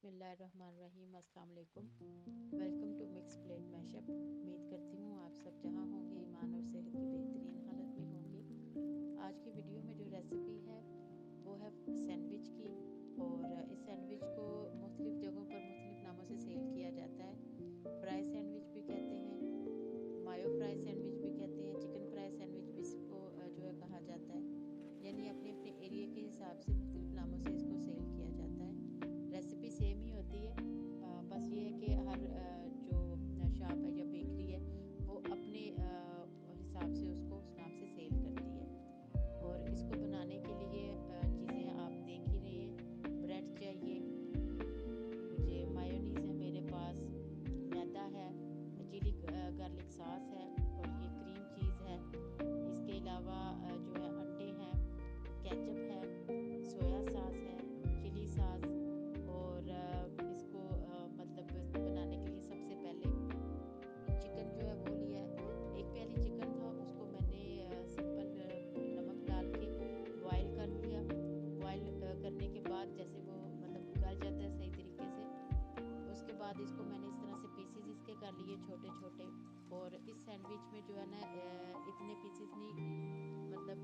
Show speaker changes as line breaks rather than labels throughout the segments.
बिस्मिल्लाहिर्रहमानिर्रहीम। अस्सलाम वालेकुम। Welcome to mix plate mashup. उम्मीद करती हूँ आप सब जहाँ होंगे ईमान और सेहत की बेहतरीन हालत में होंगे। आज की वीडियो में जो रेसिपी है वो है सैंडविच की। और इस सैंडविच को मुख्तलिफ़ जगहों पर मुख्तलिफ़ नामों से सेल किया जाता है। फ्राई सैंडविच भी कहते हैं, मायो फ्राई सैंडविच भी कहते हैं, चिकन फ्राई सैंडविच भी इसको जो है कहा जाता है। यानी अपने अपने एरिया के हिसाब से मुख्तलिफ़ नामों से इसको सेल किया जाता है। रेसिपी सेम ही होती है, बस ये है कि हर जो शॉप है या बेकरी है वो अपने हिसाब से उसको उस नाम से सेल करती है। और इसको बनाने के लिए चीज़ें आप देख ही रहे हैं। ब्रेड चाहिए मुझे, मायोनीज़ है मेरे पास, मैदा है, चिली गार्लिक सॉस है और ये क्रीम चीज़ है। इसके अलावा जो है अंडे हैं, केचप है, सोया सॉस है, चिली सॉस। और इसको मतलब बनाने के लिए सबसे पहले चिकन जो है वो लिया है। एक प्याली चिकन था, उसको मैंने सिंपल नमक डाल के बॉयल कर लिया। बॉयल करने के बाद जैसे वो मतलब गल जाता है सही तरीके से, उसके बाद इसको मैंने इस तरह से पीसीज इसके कर लिए छोटे छोटे। और इस सैंडविच में जो है ना इतने पीसीज नहीं मतलब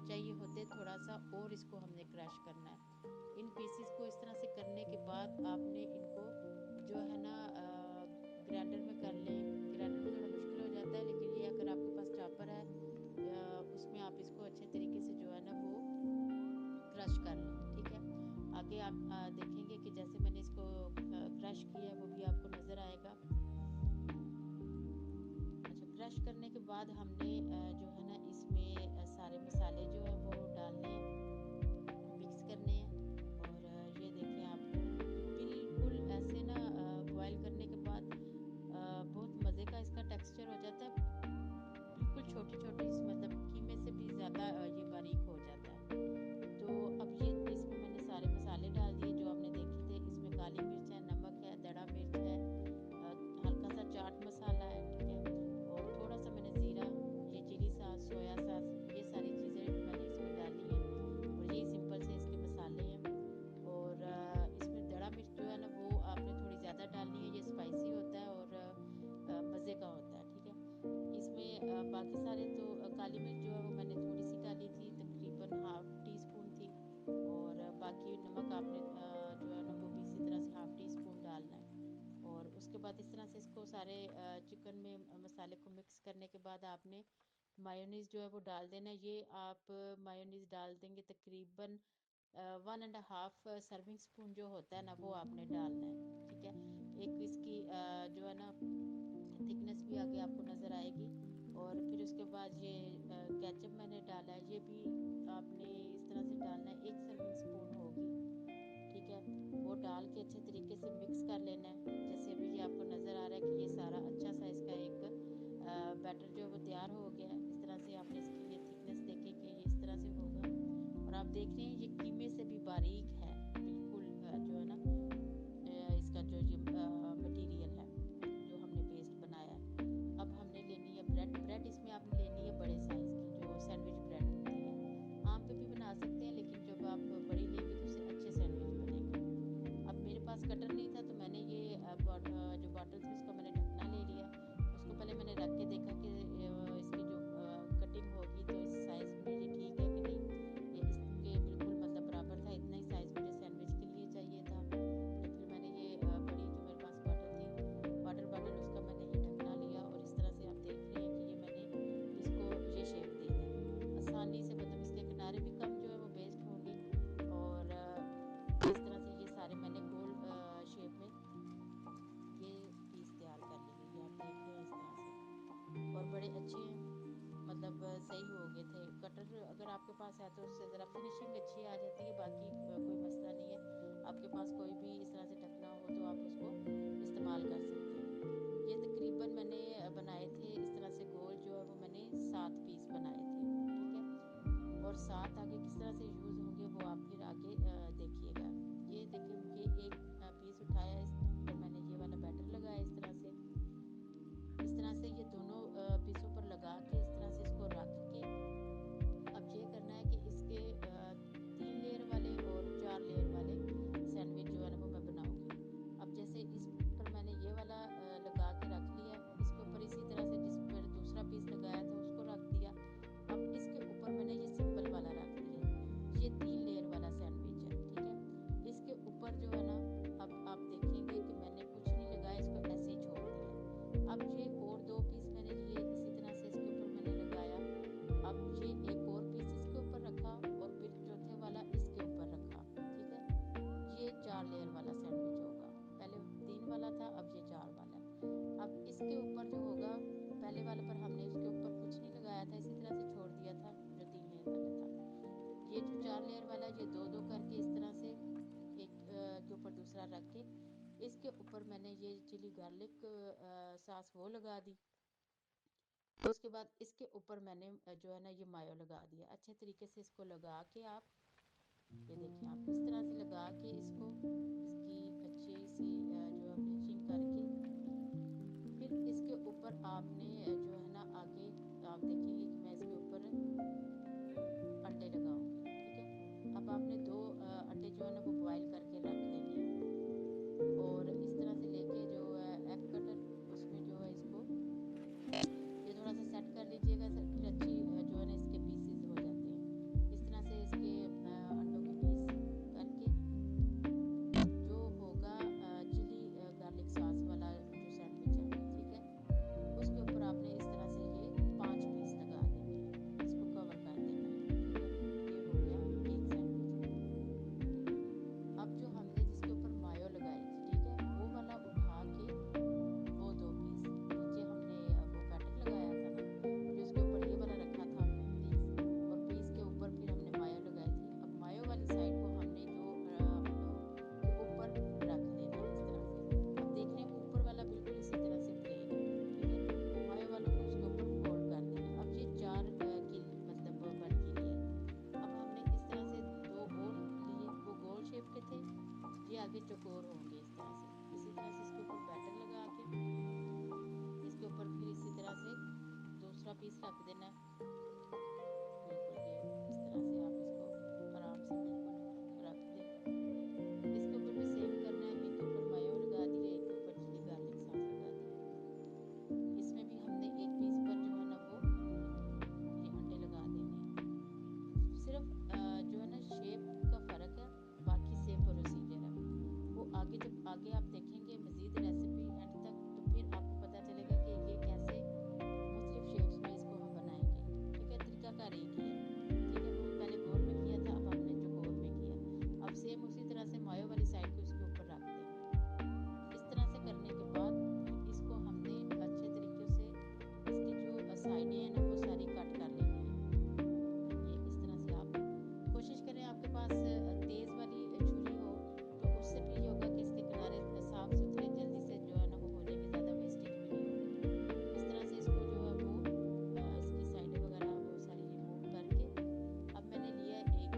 चाहिए होते, थोड़ा सा और इसको हमने क्रश करना है। इन पीसीस को इस तरह से करने के बाद आपने इनको जो है ना ग्राइंडर में कर लें। ग्राइंडर में थोड़ा मुश्किल हो जाता है, लेकिन ये अगर आपके पास चॉपर है उसमें आप इसको अच्छे तरीके से जो है ना वो क्रश कर लें। ठीक है, आगे आप देखेंगे कि जैसे मैंने इसको क्रश किया है वो भी आपको नज़र आएगा। अच्छा, क्रश करने के बाद हमने जो है ना इसमें सारे मसाले जो है वो डालने हैं, मिक्स करने हैं। और ये देखें आपको बिल्कुल ऐसे ना बॉयल करने के बाद बहुत मज़े का इसका टेक्सचर हो जाता है। बिल्कुल छोटी छोटी मतलब कीमे से भी ज़्यादा ये बारीक हो जाता है। तो अब ये इसमें मैंने सारे मसाले डाल दिए जो आपने देखे थे। इसमें काली मिर्च है, नमक है, दड़ा मिर्च है, हल्का सा चाट मसाला है। ठीक है, और थोड़ा सा मैंने ज़ीरा, ये चिली सॉस, सोया सॉस, ये सारी चीज़ें मैंने इसमें डाली हैं। और ये सिंपल से इसके मसाले हैं। और इसमें दड़ा मिर्च जो है ना वो आपने थोड़ी ज़्यादा डालनी है, ये स्पाइसी होता है और मज़े का होता है। ठीक है, इसमें बाकी सारे तो काली मिर्च जो है वो मैंने थोड़ी सी डाली थी, तकरीबन हाफ़ टी स्पून थी। और बाकी नमक आपने जो है ना वो भी इसी तरह से हाफ़ टी स्पून डालना है। और उसके बाद इस तरह से इसको सारे चिकन में मसाले को मिक्स करने के बाद आपने मायोनीज़ जो है वो डाल देना है। ये आप मायोनीज़ डाल देंगे तकरीबन 1.5 सर्विंग स्पून जो होता है ना वो आपने डालना है। ठीक है, एक इसकी जो है ना थिकनेस भी आगे आपको नज़र आएगी। और फिर उसके बाद ये केचप मैंने डाला है, ये भी आपने इस तरह से डालना है, 1 सर्विंग स्पून होगी। ठीक है, वो डाल के अच्छे तरीके से मिक्स कर लेना है। जैसे अभी ये आपको नज़र आ रहा है कि ये सारा अच्छा सा इसका एक बैटर जो है वो तैयार हो गया है। इस तरह से आपने इसकी ये थिकनेस देखें कि ये इस तरह से होगा। और आप देख रहे हैं ये कीमे से भी बारीक है बिल्कुल, जो है ना इसका जो ये मटेरियल है जो हमने पेस्ट बनाया है। अब हमने लेनी है ब्रेड। ब्रेड इसमें आपने लेनी है बड़े साइज़ की, जो सैंडविच ब्रेड होती है। आम पे भी बना सकते हैं, लेकिन जब आप बड़ी लेंगे तो उससे अच्छे सैंडविच बनेंगे। अब मेरे पास कटर नहीं था तो मैंने ये जो बॉटल थी उसका मैंने ढकना ले लिया। उसको पहले मैंने रख के देखा कि इसकी जो कटिंग होगी तो इस साइज़ में ये ठीक है कि नहीं। ये इसके बिल्कुल मतलब बराबर था, इतना ही साइज़ मुझे सैंडविच के लिए चाहिए था। तो फिर मैंने ये बड़ी जो मेरे पास बॉटल थी, वाटर बॉटल, उसका मैंने ये ढकना लिया। और इस तरह से आप देख रहे हैं कि ये मैंने इसको ये शेप दे दी आसानी से, मतलब इसके किनारे भी कम जो है वो बेस्ड होंगे। और इस तरह से ये सारे मैंने गोल शेप में ये पीस तैयार कर लिए। ये आप देख रहे हैं इस तरह से, और बड़े अच्छे मतलब सही हो गए थे। कटर अगर आपके पास है तो उससे ज़रा फिनिशिंग अच्छी आ जाती है, बाकी कोई मसला नहीं है। आपके पास कोई भी इस तरह से ढकना हो तो आप उसको इस्तेमाल कर सकते हैं। ये तकरीबन मैंने बनाए थे इस तरह से गोल जो है वो मैंने 7 पीस बनाए थे। ठीक है, और 7 आगे किस तरह से यूज़ होंगे वो आप फिर आगे देखिएगा। ये देखिए, ये एक पीस उठाया, इस पर मैंने ये वाला बैटर लगाया इस तरह से। इस तरह से ये दोनों पीसों पर लगा के इस तरह से इसको रख के अब ये करना है कि इसके 3 लेयर वाले और इसके ऊपर जो होगा, पहले वाले पर हमने उसके ऊपर कुछ नहीं लगाया था, इसी तरह से छोड़ दिया था जो 3 लेयर वाला था। ये जो 4 लेयर वाला है, ये 2-2 करके इस तरह से एक के ऊपर दूसरा रख के इसके ऊपर मैंने ये चिली गार्लिक सॉस वो लगा दी। तो उसके बाद इसके ऊपर मैंने जो है ना ये मायो लगा दिया। अच्छे तरीके से इसको लगा के आप ये देखें, आप इस तरह से लगा के इसको इसकी अच्छी सी जो है ब्लीचिंग करके फिर इसके ऊपर आपने जो है ना आगे आप देखेंगे कि मैं इसके ऊपर अंडे लगाऊंगी। ठीक है, अब आपने 2 अंडे जो है ना वो बॉईल करके रख लेने हैं और इस तरह से लेके जो एग कटर उसमें जो है इसको ये थोड़ा सा सेट कर लीजिएगा, फिर अच्छी जो है ना इसके पीसेस हो जाते हैं। इस तरह से इसके अंडों के पीस करके जो होगा चिली गार्लिक सॉस वाला जो सैंडविच है, ठीक है, उसके ऊपर आपने इस तरह से ये 5 पीस लगा देने हैं, इसको कवर कर देना है। ठीक है, ये हो गया एक सैंडविच। अब जो हमने जिसके ऊपर मायो लगाई थी, ठीक है, वो वाला उठा के वो 2 पीस नीचे हमने वो बैटर लगाया था ना, फिर उसके ऊपर ये वाला रखा था पीस और पीस के ऊपर फिर हमने मायो लगाई थी। अब मायो वाली साइड को हमने जो अंडों के ऊपर रख देना है इस तरह से। अब देखने में ऊपर वाला बिल्कुल इसी तरह से प्लेन है। ठीक है, मायो वालों को उसके ऊपर फोल्ड कर देना। अब ये 4 की मतलब बन के लिए अब हमने इस तरह से 2 और लिए, वो गोल शेप के थे, ये आगे चौकोर होंगे इस तरह से। इसी तरह से इसके ऊपर बैटर लगा के इसके ऊपर फिर इसी तरह से दूसरा पीस रख देना है। बिल्कुल ये इस तरह से आप इसको आराम से बिल्कुल रख दें। इसके ऊपर भी सेम करना है, एक के ऊपर मायो लगा दिए, एक के ऊपर चिली गार्लिक सॉस लगा दिए। इसमें भी हमने एक पीस पर जो है ना वो ये अंडे लगा देने हैं। सिर्फ जो है ना शेप का फ़र्क है, बाकी सेम प्रोसीजर है। वो आगे जब आगे आप देखेंगे मज़ीद रेसिपी एंड तक, तो फिर आपको पता चलेगा कि ये कैसे मुख्तलिफ शेप्स में इसको हम बनाएंगे। ठीक है, तरीकाकार एक ही है। ठीक है, वो पहले गोल में किया था, अब हमने चौकोर में किया। अब सेम उसी तरह से मायो वाली साइड को इसके ऊपर रख देंगे। इस तरह से करने के बाद फिर इसको हमने अच्छे तरीके से इसकी जो साइडें हैं ना वो सारी कट कर लेनी है। ये इस तरह से आप कोशिश करें आपके पास तेज़ वाली छुरी हो, तो उससे भी ये होगा कि इसके किनारे साफ सुथरे जल्दी से जो है ना वो हो जाएंगे, ज़्यादा वेस्टेज भी नहीं होगी। इस तरह से इसको जो है वो इसकी साइडें वगैरह वो सारी रिमूव करके अब मैंने लिया है एक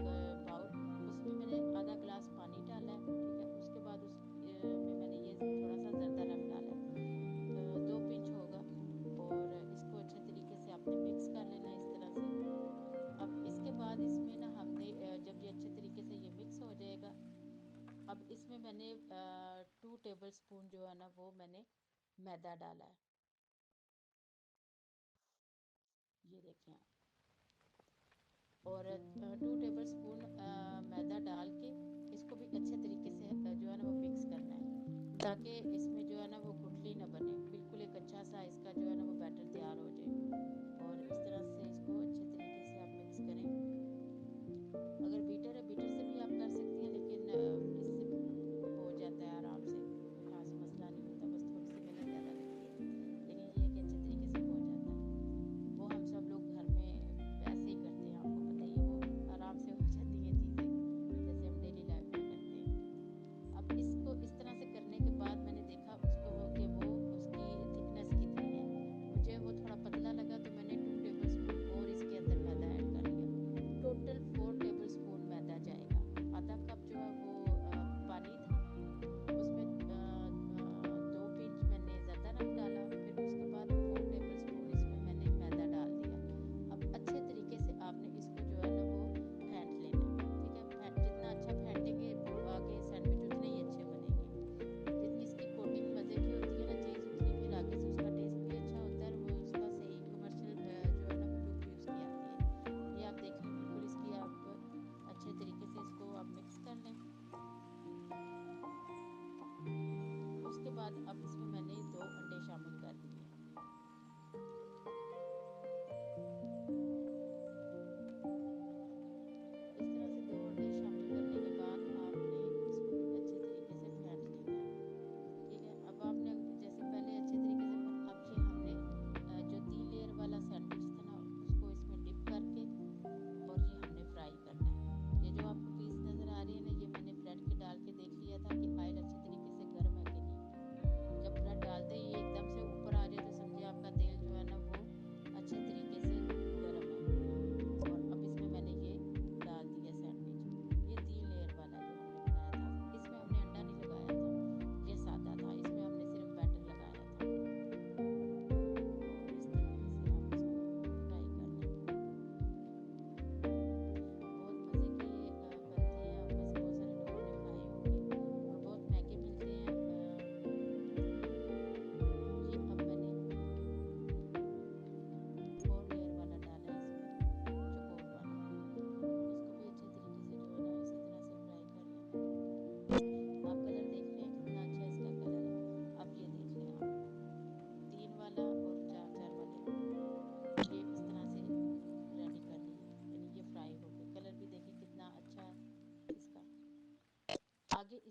बाउल, उसमें मैंने आधा ग्लास पानी डाला है। ठीक है, उसके बाद उस में मैंने ये थोड़ा सा जरदा नमक डाला है, 2 पिंच होगा, और इसको अच्छे तरीके से आपने मिक्स कर लेना है इस तरह से। अब इसके बाद इसमें ना हमने जब ये अच्छे तरीके से ये मिक्स हो जाएगा, अब इसमें मैंने 2 टेबल स्पून जो है ना वो मैंने मैदा डाला है। ये देखें आप, और 2 टेबल स्पून मैदा डाल के इसको भी अच्छे तरीके से जो है ना वो मिक्स करना है, ताकि इसमें जो है ना वो गुठली ना बने, बिल्कुल एक अच्छा सा इसका जो है ना वो बैटर तैयार हो जाए। और इस तरह से इसको अच्छे तरीके से आप मिक्स करें। अगर बीटर है, बीटर से भी आप कर सकती हैं, लेकिन इससे हो जाता है आराम से, कोई ख़ास मसला नहीं होता, बस थोड़ी सी मेहनत ज़्यादा लगती है, लेकिन ये है कि अच्छे तरीके से हो जाता है। वो हम सब लोग घर में वैसे ही करते हैं, आपको पता ही है, वो आराम से हो जाती हैं चीज़ें, जैसे हम डेली लाइफ में करते हैं। अब इसको इस तरह से करने के बाद मैंने देखा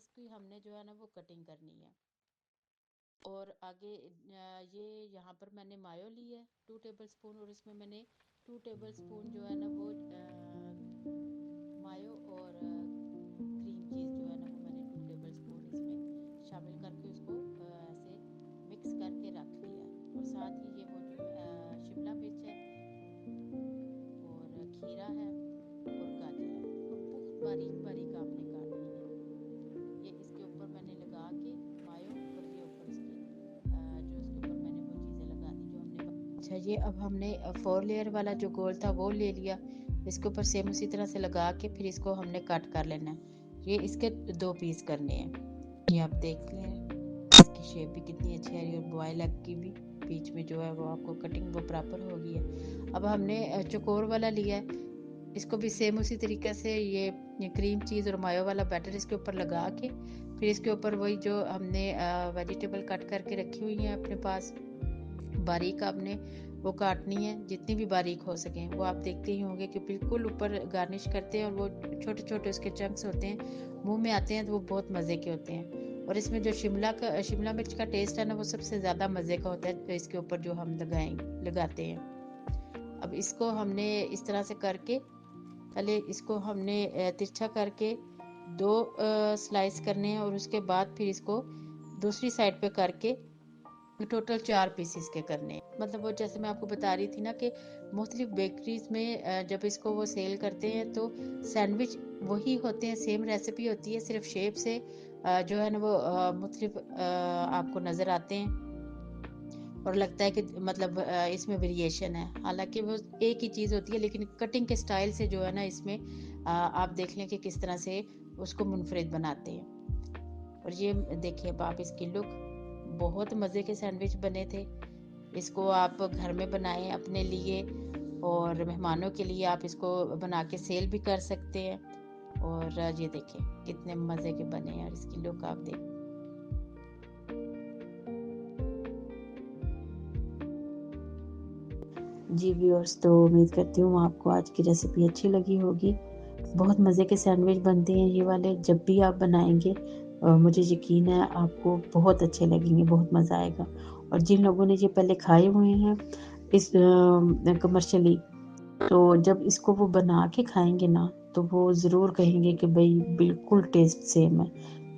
इसकी हमने जो है ना वो कटिंग करनी है। और आगे ये यहाँ पर मैंने मायो ली है 2 टेबल स्पून, और इसमें मैंने 2 टेबल स्पून जो है ना वो मायो और क्रीम चीज़ जो है ना वो मैंने 2 टेबल स्पून इसमें शामिल करके उसको ऐसे मिक्स करके रख लिया है। और साथ ही ये वो जो शिमला मिर्च है और खीरा है और गाजर है, और बहुत बारीक बारीक आपने काटनी है। ये इसके ऊपर मैंने लगा के मायो, और ये ऊपर इसके जो इसके ऊपर मैंने वो चीज़ें लगा दी जो हमने। अच्छा, ये अब हमने 4 लेयर वाला जो गोल था वो ले लिया। इसके ऊपर सेम उसी तरह से लगा के फिर इसको हमने कट कर लेना है। ये इसके 2 पीस करने हैं। ये आप देख लें, इसकी शेप भी कितनी अच्छी आ रही है, और बॉयल एग की भी बीच में जो है वो आपको कटिंग वो प्रॉपर हो गई है। अब हमने चौकोर वाला लिया है, इसको भी सेम उसी तरीके से ये क्रीम चीज़ और मायो वाला बैटर इसके ऊपर लगा के फिर इसके ऊपर वही जो हमने वेजिटेबल कट करके रखी हुई हैं अपने पास, बारीक आपने वो काटनी है, जितनी भी बारीक हो सके। वो आप देखते ही होंगे कि बिल्कुल ऊपर गार्निश करते हैं, और वो छोटे छोटे उसके चंक्स होते हैं, मुंह में आते हैं तो वो बहुत मज़े के होते हैं। और इसमें जो शिमला मिर्च का टेस्ट है ना वो सबसे ज़्यादा मज़े का होता है, तो इसके ऊपर जो हम लगाते हैं। अब इसको हमने इस तरह से करके पहले इसको हमने तिरछा करके 2 स्लाइस करने हैं, और उसके बाद फिर इसको दूसरी साइड पे करके टोटल 4 पीसेस के करने हैं। मतलब वो जैसे मैं आपको बता रही थी ना कि मुख्तलिफ बेकरीज में जब इसको वो सेल करते हैं तो सैंडविच वही होते हैं, सेम रेसिपी होती है, सिर्फ शेप से जो है ना वो मुख्तलिफ आपको नज़र आते हैं, और लगता है कि मतलब इसमें वेरिएशन है। हालांकि वो एक ही चीज़ होती है, लेकिन कटिंग के स्टाइल से जो है ना इसमें आप देख लें कि किस तरह से उसको मुनफरिद बनाते हैं। और ये देखिए अब आप इसकी लुक, बहुत मज़े के सैंडविच बने थे। इसको आप घर में बनाएं अपने लिए, और मेहमानों के लिए आप इसको बना के सेल भी कर सकते हैं। और ये देखें कितने मज़े के बने हैं, और इसकी लुक आप देख। जी व्यूअर्स, तो उम्मीद करती हूँ आपको आज की रेसिपी अच्छी लगी होगी। बहुत मज़े के सैंडविच बनते हैं ये वाले, जब भी आप बनाएंगे मुझे यकीन है आपको बहुत अच्छे लगेंगे, बहुत मज़ा आएगा। और जिन लोगों ने ये पहले खाए हुए हैं इस कमर्शियली, तो जब इसको वो बना के खाएंगे ना तो वो ज़रूर कहेंगे कि भाई बिल्कुल टेस्ट सेम है,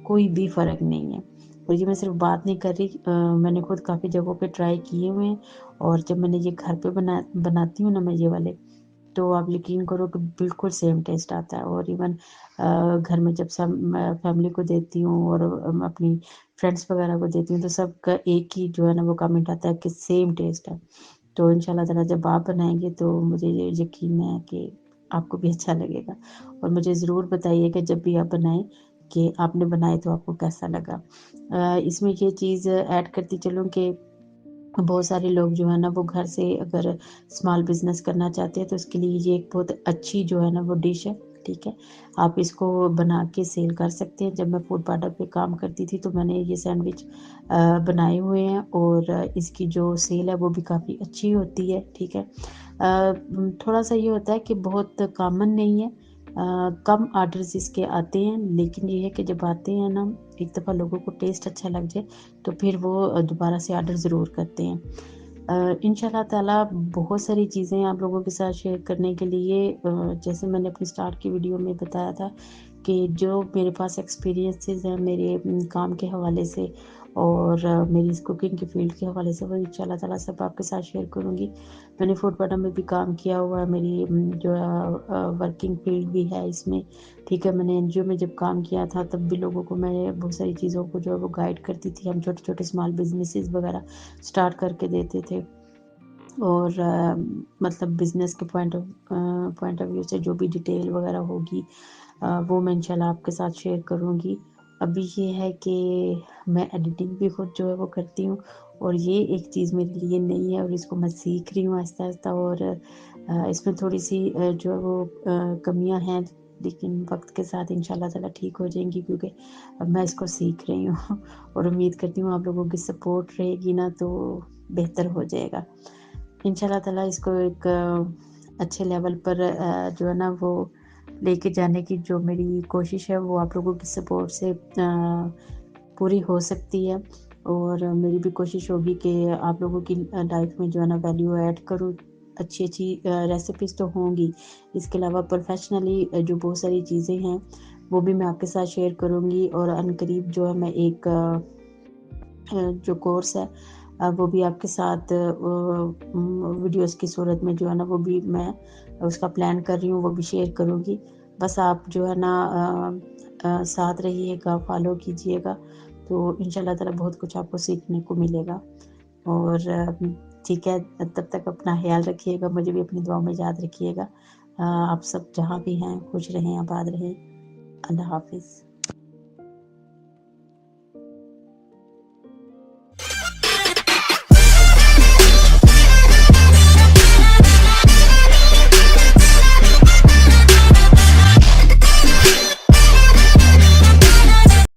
कोई भी फ़र्क नहीं है। और ये मैं सिर्फ बात नहीं कर रही, मैंने खुद काफ़ी जगहों पे ट्राई किए हुए हैं, और जब मैंने ये घर पे बनाती हूँ ना मैं ये वाले, तो आप यकीन करो कि बिल्कुल सेम टेस्ट आता है। और इवन घर में जब सब फैमिली को देती हूँ और अपनी फ्रेंड्स वगैरह को देती हूँ, तो सबका एक ही जो है ना वो कमेंट आता है कि सेम टेस्ट है। तो इंशाल्लाह ताला जब आप बनाएंगे तो मुझे ये यकीन है कि आपको भी अच्छा लगेगा। और मुझे ज़रूर बताइएगा जब भी आप बनाएं कि आपने बनाए तो आपको कैसा लगा। इसमें ये चीज़ ऐड करती चलूँ कि बहुत सारे लोग जो है ना वो घर से अगर स्मॉल बिजनेस करना चाहते हैं तो उसके लिए ये एक बहुत अच्छी जो है ना वो डिश है। ठीक है, आप इसको बना के सेल कर सकते हैं। जब मैं फूड प्रोडक्ट पे काम करती थी तो मैंने ये सैंडविच बनाए हुए हैं, और इसकी जो सेल है वो भी काफ़ी अच्छी होती है। ठीक है, थोड़ा सा ये होता है कि बहुत कॉमन नहीं है, कम आर्डर्स इसके आते हैं, लेकिन ये है कि जब आते हैं ना, एक दफ़ा लोगों को टेस्ट अच्छा लग जाए तो फिर वो दोबारा से ऑर्डर ज़रूर करते हैं। इंशाल्लाह ताला बहुत सारी चीज़ें आप लोगों के साथ शेयर करने के लिए, जैसे मैंने अपनी स्टार्ट की वीडियो में बताया था कि जो मेरे पास एक्सपीरियंसेस हैं मेरे काम के हवाले से, और मेरी इस कुकिंग के फील्ड के हवाले से, वो इंशाल्लाह ताला सब आपके साथ शेयर करूँगी। मैंने फूड प्रोडक्ट में भी काम किया हुआ है, मेरी जो है वर्किंग फील्ड भी है इसमें। ठीक है, मैंने एनजीओ में जब काम किया था तब भी लोगों को मैं बहुत सारी चीज़ों को जो है वो गाइड करती थी। हम छोटे-छोटे स्मॉल बिज़नेसेस वगैरह स्टार्ट करके देते थे, और मतलब बिज़नेस के पॉइंट ऑफ व्यू से जो भी डिटेल वगैरह होगी वो मैं इंशाल्लाह आपके साथ शेयर करूँगी। अभी ये है कि मैं एडिटिंग भी खुद जो है वो करती हूँ, और ये एक चीज़ मेरे लिए नई है और इसको मैं सीख रही हूँ आहिस्ता-आहिस्ता। और इसमें थोड़ी-सी जो है वो कमियाँ हैं, लेकिन वक़्त के साथ इंशाल्लाह ताला ठीक हो जाएँगी, क्योंकि अब मैं इसको सीख रही हूँ और उम्मीद करती हूँ आप लोगों की सपोर्ट रहेगी ना तो बेहतर हो जाएगा। इंशाल्लाह ताला इसको एक अच्छे लेवल पर जो है ना वो
लेके जाने की जो मेरी कोशिश है वो आप लोगों की सपोर्ट से पूरी हो सकती है। और मेरी भी कोशिश होगी कि आप लोगों की लाइफ में जो है ना वैल्यू ऐड करूँ। अच्छी-अच्छी रेसिपीज़ तो होंगी, इसके अलावा प्रोफ़ेशनली जो बहुत सारी चीज़ें हैं, वो भी मैं आपके साथ शेयर करूँगी। और अनकरीब जो है मैं एक जो कोर्स है वो भी आपके साथ वीडियोस की सूरत में जो है ना वो भी मैं उसका प्लान कर रही हूँ, वो भी शेयर करूँगी। बस आप जो है ना साथ रहिएगा, फॉलो कीजिएगा, तो इंशाल्लाह ताला बहुत कुछ आपको सीखने को मिलेगा। और ठीक है, तब तक अपना ख़्याल रखिएगा, मुझे भी अपनी दुआओं में याद रखिएगा। आप सब जहाँ भी हैं खुश रहें, आबाद रहें। अल्लाह हाफ़िज़।